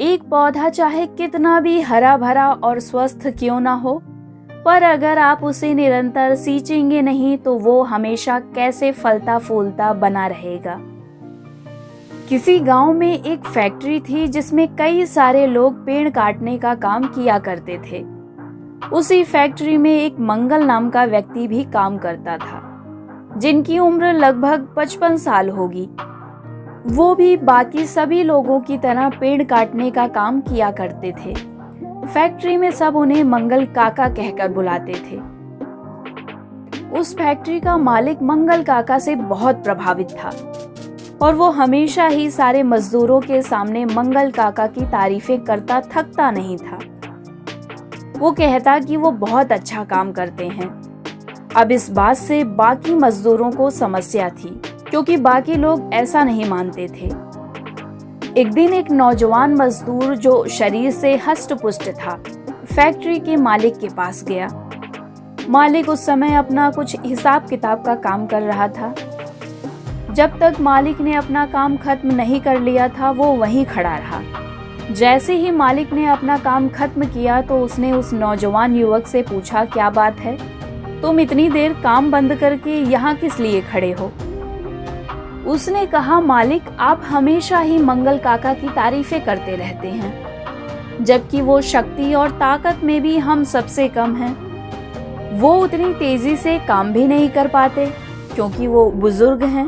एक पौधा चाहे कितना भी हरा भरा और स्वस्थ क्यों ना हो, पर अगर आप उसे निरंतर सींचेंगे नहीं तो वो हमेशा कैसे फलता फूलता बना रहेगा। किसी गांव में एक फैक्ट्री थी जिसमें कई सारे लोग पेड़ काटने का काम किया करते थे। उसी फैक्ट्री में एक मंगल नाम का व्यक्ति भी काम करता था, जिनकी उम्र लगभग 55 साल होगी। वो भी बाकी सभी लोगों की तरह पेड़ काटने का काम किया करते थे। फैक्ट्री में सब उन्हें मंगल काका कहकर बुलाते थे। उस फैक्ट्री का मालिक मंगल काका से बहुत प्रभावित था और वो हमेशा ही सारे मजदूरों के सामने मंगल काका की तारीफें करता थकता नहीं था। वो कहता कि वो बहुत अच्छा काम करते हैं। अब इस बात से बाकी मजदूरों को समस्या थी, क्योंकि बाकी लोग ऐसा नहीं मानते थे। एक दिन एक नौजवान मजदूर जो शरीर से हष्ट-पुष्ट था, फैक्ट्री के मालिक के पास गया। मालिक उस समय अपना कुछ हिसाब किताब का काम कर रहा था। जब तक मालिक ने अपना काम खत्म नहीं कर लिया था, वो वहीं खड़ा रहा। जैसे ही मालिक ने अपना काम खत्म किया तो उसने उस नौजवान युवक से पूछा, क्या बात है, तुम इतनी देर काम बंद करके यहाँ किस लिए खड़े हो? उसने कहा, मालिक, आप हमेशा ही मंगल काका की तारीफें करते रहते हैं, जबकि वो शक्ति और ताकत में भी हम सबसे कम हैं। वो उतनी तेजी से काम भी नहीं कर पाते क्योंकि वो बुजुर्ग हैं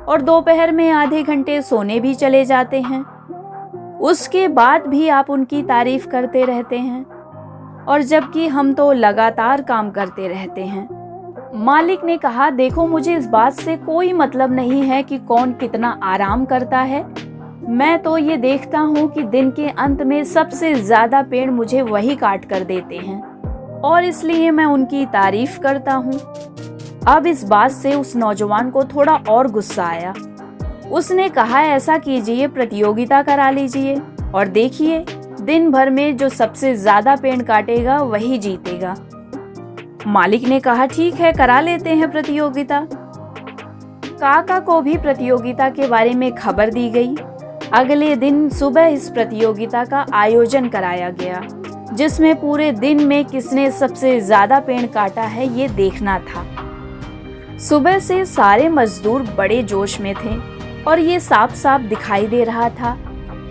और दोपहर में आधे घंटे सोने भी चले जाते हैं। उसके बाद भी आप उनकी तारीफ करते रहते हैं, और जबकि हम तो लगातार काम करते रहते हैं। मालिक ने कहा, देखो, मुझे इस बात से कोई मतलब नहीं है कि कौन कितना आराम करता है। मैं तो ये देखता हूँ कि दिन के अंत में सबसे ज्यादा पेड़ मुझे वही काट कर देते हैं, और इसलिए मैं उनकी तारीफ करता हूँ। अब इस बात से उस नौजवान को थोड़ा और गुस्सा आया। उसने कहा, ऐसा कीजिए, प्रतियोगिता करा लीजिए और देखिए, दिन भर में जो सबसे ज्यादा पेड़ काटेगा वही जीतेगा। मालिक ने कहा, ठीक है, करा लेते हैं प्रतियोगिता। काका को भी प्रतियोगिता के बारे में खबर दी गई। अगले दिन सुबह इस प्रतियोगिता का आयोजन कराया गया, जिसमें पूरे दिन में किसने सबसे ज्यादा पेड़ काटा है ये देखना था। सुबह से सारे मजदूर बड़े जोश में थे और ये साफ साफ दिखाई दे रहा था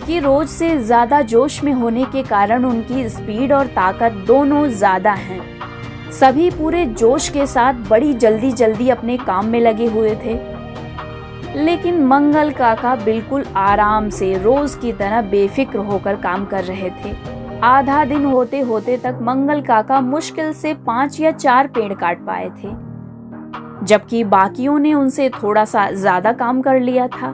कि रोज से ज्यादा जोश में होने के कारण उनकी स्पीड और ताकत दोनों ज्यादा हैं। सभी पूरे जोश के साथ बड़ी जल्दी जल्दी अपने काम में लगे हुए थे, लेकिन मंगल काका बिल्कुल आराम से रोज की तरह बेफिक्र होकर काम कर रहे थे। आधा दिन होते होते तक मंगल काका मुश्किल से 5 या 4 पेड़ काट पाए थे, जबकि बाकियों ने उनसे थोड़ा सा ज्यादा काम कर लिया था।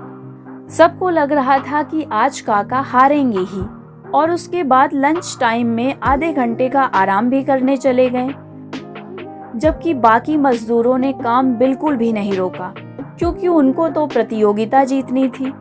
सबको लग रहा था कि आज काका हारेंगे ही, और उसके बाद लंच टाइम में आधे घंटे का आराम भी करने चले गए, जबकि बाकी मजदूरों ने काम बिल्कुल भी नहीं रोका, क्योंकि उनको तो प्रतियोगिता जीतनी थी।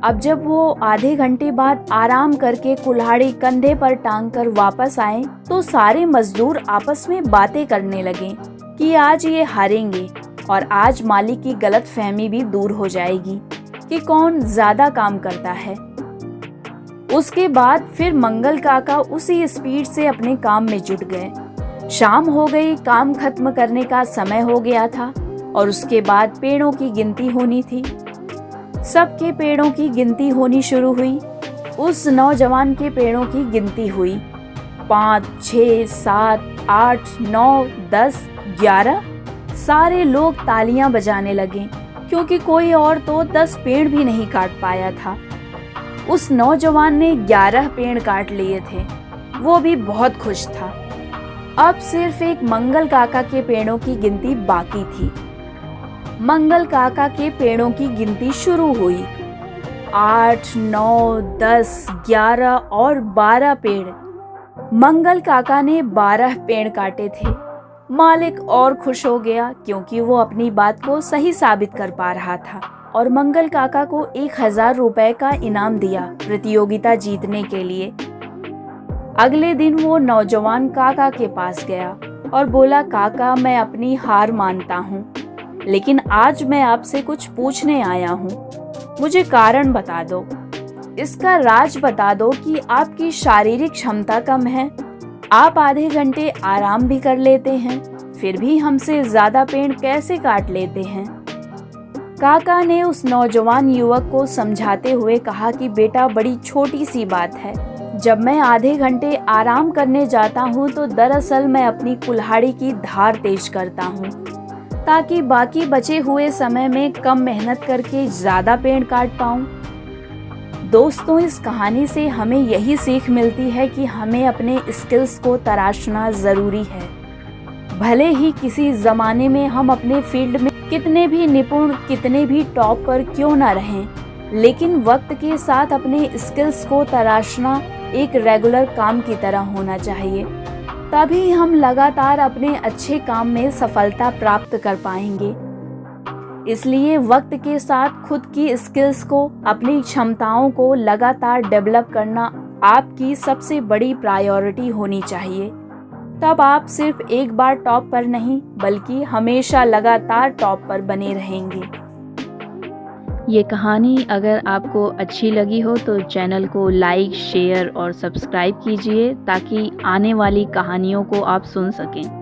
अब जब वो आधे घंटे बाद आराम करके कुल्हाड़ी कंधे पर टांग कर वापस आए तो सारे मजदूर आपस में बातें करने लगे कि आज ये हारेंगे और आज मालिक की गलतफहमी भी दूर हो जाएगी कि कौन ज्यादा काम करता है। उसके बाद फिर मंगल काका उसी स्पीड से अपने काम में जुट गए। शाम हो गई, काम खत्म करने का समय हो गया था और उसके बाद पेड़ों की गिनती होनी थी। सबके पेड़ों की गिनती होनी शुरू हुई। उस नौजवान के पेड़ों की गिनती हुई। 5, 6, 7, 8, 9, 10, 11। सारे लोग तालियां बजाने लगे, क्योंकि कोई और तो 10 पेड़ भी नहीं काट पाया था। उस नौजवान ने 11 पेड़ काट लिए थे। वो भी बहुत खुश था। अब सिर्फ एक मंगल काका के पेड़ों की गिनती बाकी थी। मंगल काका के पेड़ों की गिनती शुरू हुई। 8, 9, 10, 11 और 12 पेड़। मंगल काका ने 12 पेड़ काटे थे। मालिक और खुश हो गया, क्योंकि वो अपनी बात को सही साबित कर पा रहा था, और मंगल काका को 1000 रुपए का इनाम दिया प्रतियोगिता जीतने के लिए। अगले दिन वो नौजवान काका के पास गया और बोला, काका, मैं अपनी हार मानता हूँ, लेकिन आज मैं आपसे कुछ पूछने आया हूँ, मुझे कारण बता दो। इसका राज बता दो कि आपकी शारीरिक क्षमता कम है, आप आधे घंटे आराम भी कर लेते हैं, फिर भी हमसे ज्यादा पेड़ कैसे काट लेते हैं। काका ने उस नौजवान युवक को समझाते हुए कहा कि बेटा, बड़ी छोटी सी बात है। जब मैं आधे घंटे आराम करने जाता हूँ तो दरअसल मैं अपनी कुल्हाड़ी की धार तेज करता हूँ, ताकि बाकी बचे हुए समय में कम मेहनत करके ज्यादा पेड़ काट पाऊँ। दोस्तों, इस कहानी से हमें यही सीख मिलती है कि हमें अपने स्किल्स को तराशना ज़रूरी है। भले ही किसी ज़माने में हम अपने फील्ड में कितने भी निपुण, कितने भी टॉप पर क्यों ना रहें, लेकिन वक्त के साथ अपने स्किल्स को तराशना एक रेगुलर काम की तरह होना चाहिए। तभी हम लगातार अपने अच्छे काम में सफलता प्राप्त कर पाएंगे। इसलिए वक्त के साथ खुद की स्किल्स को, अपनी क्षमताओं को लगातार डेवलप करना आपकी सबसे बड़ी प्रायोरिटी होनी चाहिए। तब आप सिर्फ एक बार टॉप पर नहीं, बल्कि हमेशा लगातार टॉप पर बने रहेंगे। ये कहानी अगर आपको अच्छी लगी हो तो चैनल को लाइक, शेयर और सब्सक्राइब कीजिए ताकि आने वाली कहानियों को आप सुन सकें।